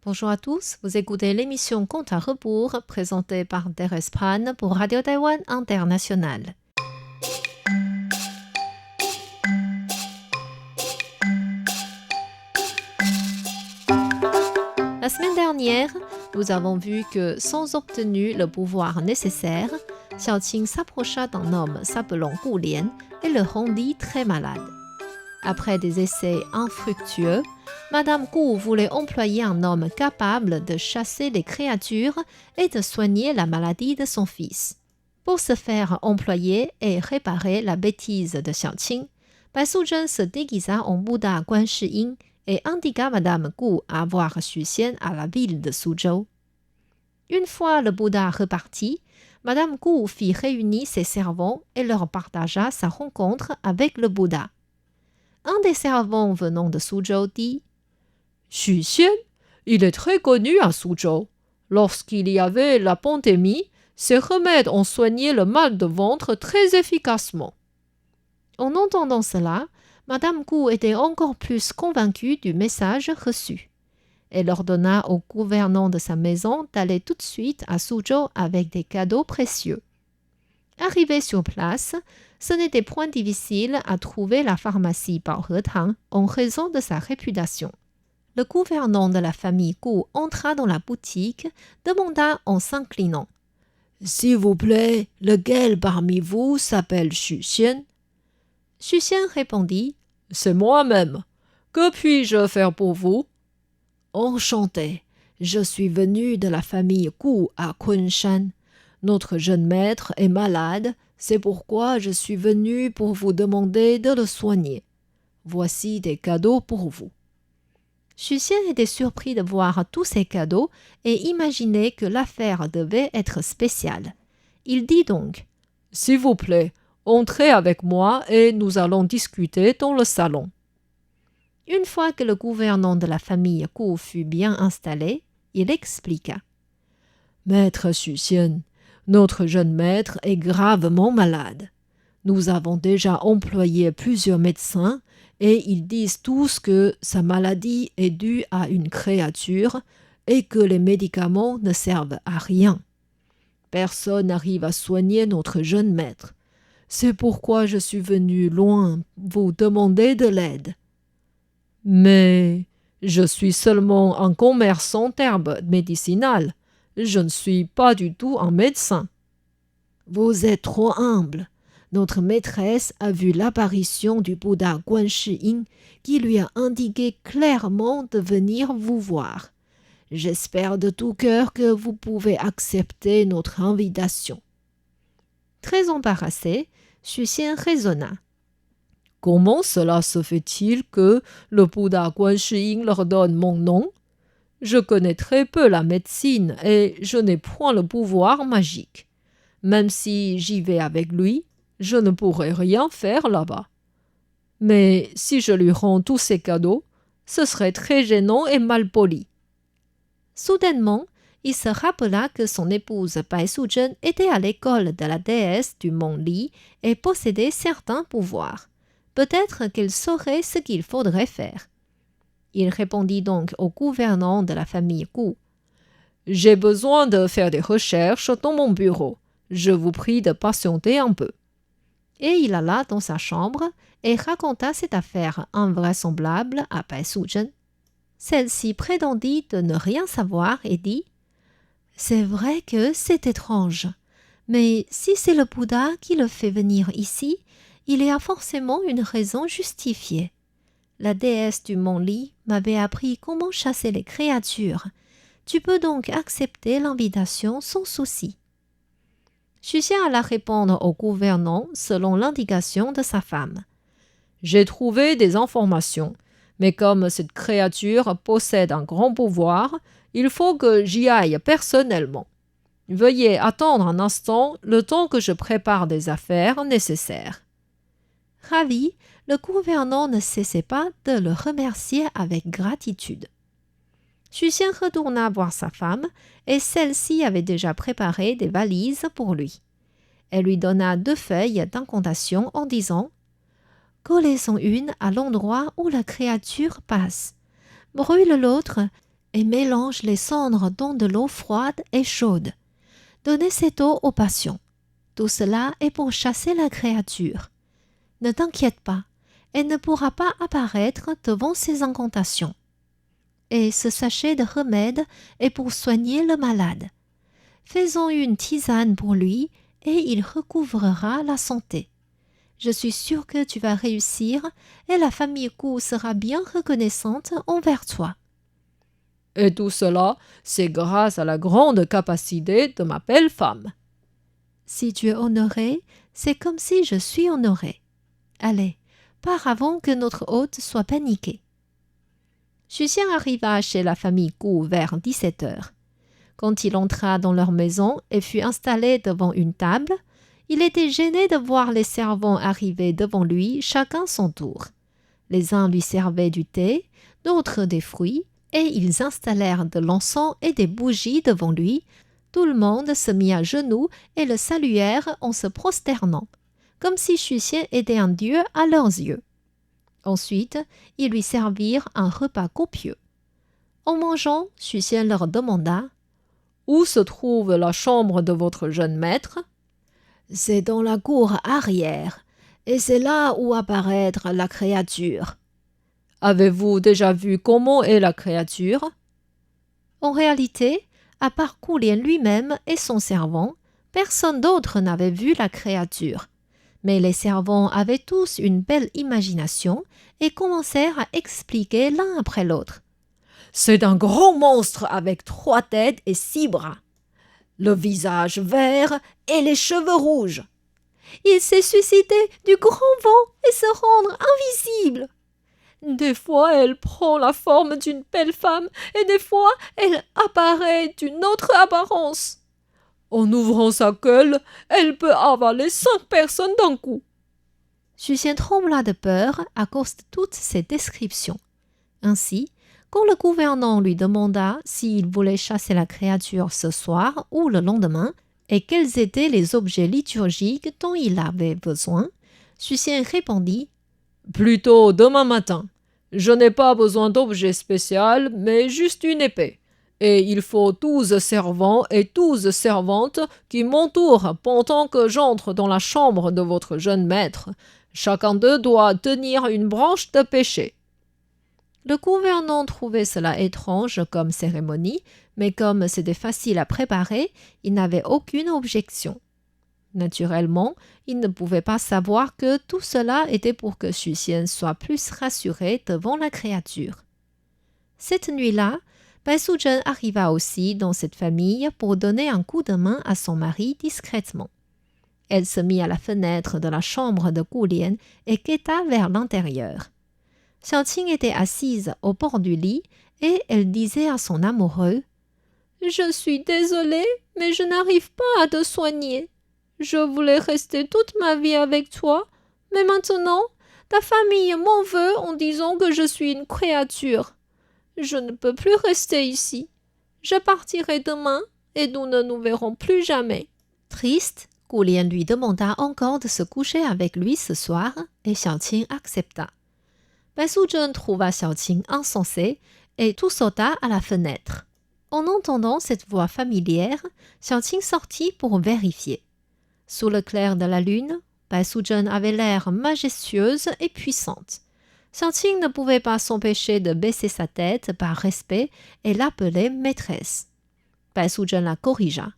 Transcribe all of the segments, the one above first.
Bonjour à tous, vous écoutez l'émission Compte à rebours présentée par Thérèse Pan pour Radio Taïwan International. La semaine dernière, nous avons vu que sans obtenir le pouvoir nécessaire, Xiaoqing s'approcha d'un homme s'appelant Gu Lian et le rendit très malade. Après des essais infructueux, Madame Gu voulait employer un homme capable de chasser les créatures et de soigner la maladie de son fils. Pour se faire employer et réparer la bêtise de Xiaoqing, Bai Suzhen se déguisa en Bouddha Guan Shi et indiqua Madame Gu à voir Xu Xian à la ville de Suzhou. Une fois le Bouddha reparti, Madame Gu fit réunir ses servants et leur partagea sa rencontre avec le Bouddha. Un des servants venant de Suzhou dit « Xu Xian, il est très connu à Suzhou. Lorsqu'il y avait la pandémie, ses remèdes ont soigné le mal de ventre très efficacement. » En entendant cela, Madame Gu était encore plus convaincue du message reçu. Elle ordonna au gouvernant de sa maison d'aller tout de suite à Suzhou avec des cadeaux précieux. Arrivé sur place, ce n'était point difficile à trouver la pharmacie Baohetang en raison de sa réputation. Le gouvernant de la famille Gu entra dans la boutique, demanda en s'inclinant « S'il vous plaît, lequel parmi vous s'appelle Xu Xian ?» Xu Xian répondit « C'est moi-même. Que puis-je faire pour vous ?»« Enchanté, je suis venu de la famille Gu à Kunshan. Notre jeune maître est malade, c'est pourquoi je suis venu pour vous demander de le soigner. Voici des cadeaux pour vous. » Xu Xian était surpris de voir tous ces cadeaux et imaginait que l'affaire devait être spéciale. Il dit donc « S'il vous plaît, entrez avec moi et nous allons discuter dans le salon. » Une fois que le gouvernant de la famille Gu fut bien installé, il expliqua « Maître Xu Xian, notre jeune maître est gravement malade. Nous avons déjà employé plusieurs médecins et ils disent tous que sa maladie est due à une créature et que les médicaments ne servent à rien. Personne n'arrive à soigner notre jeune maître. C'est pourquoi je suis venu loin vous demander de l'aide. Mais je suis seulement un commerçant d'herbes médicinales. Je ne suis pas du tout un médecin. Vous êtes trop humble. Notre maîtresse a vu l'apparition du Bouddha Guan Shi qui lui a indiqué clairement de venir vous voir. J'espère de tout cœur que vous pouvez accepter notre invitation. Très embarrassé, Xu Xian raisonna. Comment cela se fait-il que le Bouddha Guan Shi leur donne mon nom ? Je connais très peu la médecine et je n'ai point le pouvoir magique. Même si j'y vais avec lui, je ne pourrai rien faire là-bas. Mais si je lui rends tous ces cadeaux, ce serait très gênant et malpoli. Soudainement, il se rappela que son épouse Bai Suzhen était à l'école de la déesse du mont Li et possédait certains pouvoirs. Peut-être qu'elle saurait ce qu'il faudrait faire. Il répondit donc au gouvernant de la famille Gu. « J'ai besoin de faire des recherches dans mon bureau. Je vous prie de patienter un peu. » Et il alla dans sa chambre et raconta cette affaire invraisemblable à Bai Suzhen. Celle-ci prétendit de ne rien savoir et dit « C'est vrai que c'est étrange, mais si c'est le Bouddha qui le fait venir ici, il y a forcément une raison justifiée. La déesse du mont Li m'avait appris comment chasser les créatures. Tu peux donc accepter l'invitation sans souci. » Xu Xian alla répondre au gouvernant selon l'indication de sa femme. « J'ai trouvé des informations, mais comme cette créature possède un grand pouvoir, il faut que j'y aille personnellement. Veuillez attendre un instant le temps que je prépare des affaires nécessaires. » Ravi, le gouvernant ne cessait pas de le remercier avec gratitude. Xu Xian retourna voir sa femme et celle-ci avait déjà préparé des valises pour lui. Elle lui donna 2 feuilles d'incantation en disant « Collez-en une à l'endroit où la créature passe. Brûle l'autre et mélange les cendres dans de l'eau froide et chaude. Donnez cette eau aux patients. Tout cela est pour chasser la créature. Ne t'inquiète pas, elle ne pourra pas apparaître devant ces incantations. Et ce sachet de remède est pour soigner le malade. Faisons une tisane pour lui et il recouvrera la santé. Je suis sûre que tu vas réussir et la famille Gu sera bien reconnaissante envers toi. Et tout cela, c'est grâce à la grande capacité de ma belle femme. Si tu es honoré, c'est comme si je suis honoré. Allez, pars avant que notre hôte soit paniqué. Xu Xian arriva chez la famille Gu vers 17 heures. Quand il entra dans leur maison et fut installé devant une table, il était gêné de voir les servants arriver devant lui, chacun son tour. Les uns lui servaient du thé, d'autres des fruits, et ils installèrent de l'encens et des bougies devant lui. Tout le monde se mit à genoux et le saluèrent en se prosternant, comme si Xu Xian était un dieu à leurs yeux. Ensuite, ils lui servirent un repas copieux. En mangeant, Xu Xian leur demanda « Où se trouve la chambre de votre jeune maître ?»« C'est dans la cour arrière, et c'est là où apparaîtra la créature. » « Avez-vous déjà vu comment est la créature ?» En réalité, à part Gu Lian lui-même et son servant, personne d'autre n'avait vu la créature. Mais les servants avaient tous une belle imagination et commencèrent à expliquer l'un après l'autre. C'est un grand monstre avec 3 têtes et 6 bras, le visage vert et les cheveux rouges. Il s'est suicidé du grand vent et se rendre invisible. Des fois, elle prend la forme d'une belle femme et des fois, elle apparaît d'une autre apparence. En ouvrant sa gueule, elle peut avaler 5 personnes d'un coup. Xu Xian trembla de peur à cause de toutes ces descriptions. Ainsi, quand le gouvernant lui demanda s'il voulait chasser la créature ce soir ou le lendemain et quels étaient les objets liturgiques dont il avait besoin, Xu Xian répondit « Plutôt demain matin. Je n'ai pas besoin d'objets spéciaux, mais juste une épée. Et il faut 12 servants et 12 servantes qui m'entourent pendant que j'entre dans la chambre de votre jeune maître. Chacun d'eux doit tenir une branche de pêcher. » Le gouvernant trouvait cela étrange comme cérémonie, mais comme c'était facile à préparer, il n'avait aucune objection. Naturellement, il ne pouvait pas savoir que tout cela était pour que Xu Xian soit plus rassuré devant la créature. Cette nuit-là, Bai Suzhen arriva aussi dans cette famille pour donner un coup de main à son mari discrètement. Elle se mit à la fenêtre de la chambre de Gu Lian et quêta vers l'intérieur. Xiaoqing était assise au bord du lit et elle disait à son amoureux « Je suis désolée, mais je n'arrive pas à te soigner. Je voulais rester toute ma vie avec toi, mais maintenant, ta famille m'en veut en disant que je suis une créature. Je ne peux plus rester ici. Je partirai demain et nous ne nous verrons plus jamais. » Triste, Gu Lian lui demanda encore de se coucher avec lui ce soir et Xiaoqing accepta. Bai Suzhen trouva Xiaoqing insensé et tout sauta à la fenêtre. En entendant cette voix familière, Xiaoqing sortit pour vérifier. Sous le clair de la lune, Bai Suzhen avait l'air majestueuse et puissante. Xiaoqing ne pouvait pas s'empêcher de baisser sa tête par respect et l'appeler maîtresse. Bai Suzhen la corrigea.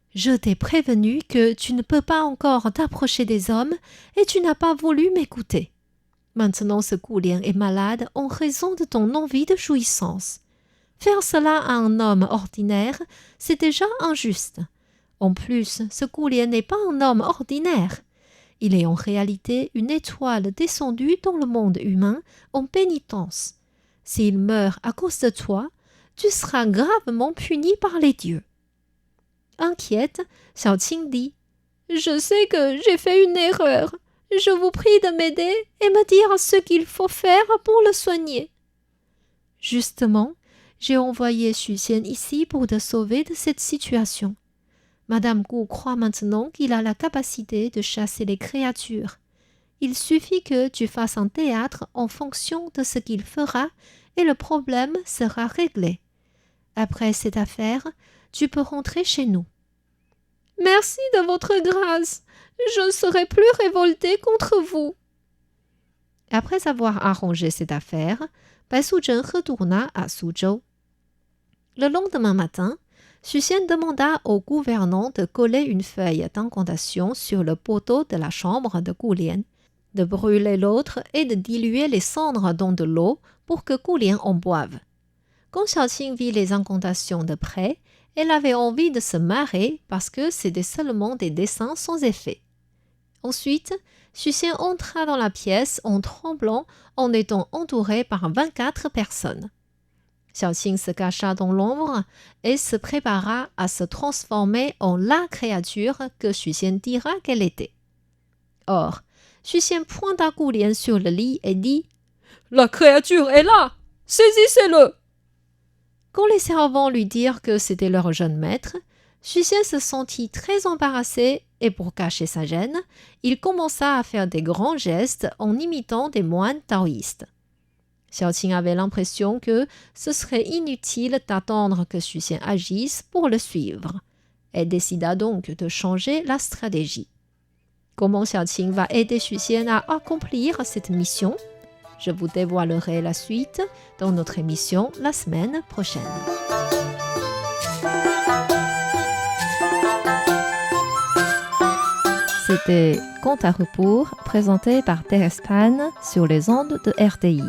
« Je t'ai prévenu que tu ne peux pas encore t'approcher des hommes et tu n'as pas voulu m'écouter. Maintenant ce Gu Lian est malade en raison de ton envie de jouissance. Faire cela à un homme ordinaire, c'est déjà injuste. En plus, ce Gu Lian n'est pas un homme ordinaire. Il est en réalité une étoile descendue dans le monde humain en pénitence. S'il meurt à cause de toi, tu seras gravement puni par les dieux. » Inquiète, Xiaoqing dit « Je sais que j'ai fait une erreur. Je vous prie de m'aider et me dire ce qu'il faut faire pour le soigner. » Justement, j'ai envoyé Xu Xian ici pour te sauver de cette situation. Madame Gu croit maintenant qu'il a la capacité de chasser les créatures. Il suffit que tu fasses un théâtre en fonction de ce qu'il fera et le problème sera réglé. Après cette affaire, tu peux rentrer chez nous. Merci de votre grâce. Je ne serai plus révoltée contre vous. Après avoir arrangé cette affaire, Bai Suzhen retourna à Suzhou. Le lendemain matin, Xu Xian demanda au gouvernant de coller une feuille d'incantation sur le poteau de la chambre de Gu Lian, de brûler l'autre et de diluer les cendres dans de l'eau pour que Gu Lian en boive. Quand Xiaoqing vit les incantations de près, elle avait envie de se marrer parce que c'était seulement des dessins sans effet. Ensuite, Xu Xian entra dans la pièce en tremblant en étant entourée par 24 personnes. Xiaoqing se cacha dans l'ombre et se prépara à se transformer en la créature que Xu Xian dira qu'elle était. Or, Xu Xian pointa Gu Lian sur le lit et dit « La créature est là! Saisissez-le !» Quand les servants lui dirent que c'était leur jeune maître, Xu Xian se sentit très embarrassé et pour cacher sa gêne, il commença à faire des grands gestes en imitant des moines taoïstes. Xiaoqing avait l'impression que ce serait inutile d'attendre que Xu Xian agisse pour le suivre. Elle décida donc de changer la stratégie. Comment Xiaoqing va aider Xu Xian à accomplir cette mission? Je vous dévoilerai la suite dans notre émission la semaine prochaine. C'était Conte à rebours présenté par Thérèse Pan sur les ondes de RTI.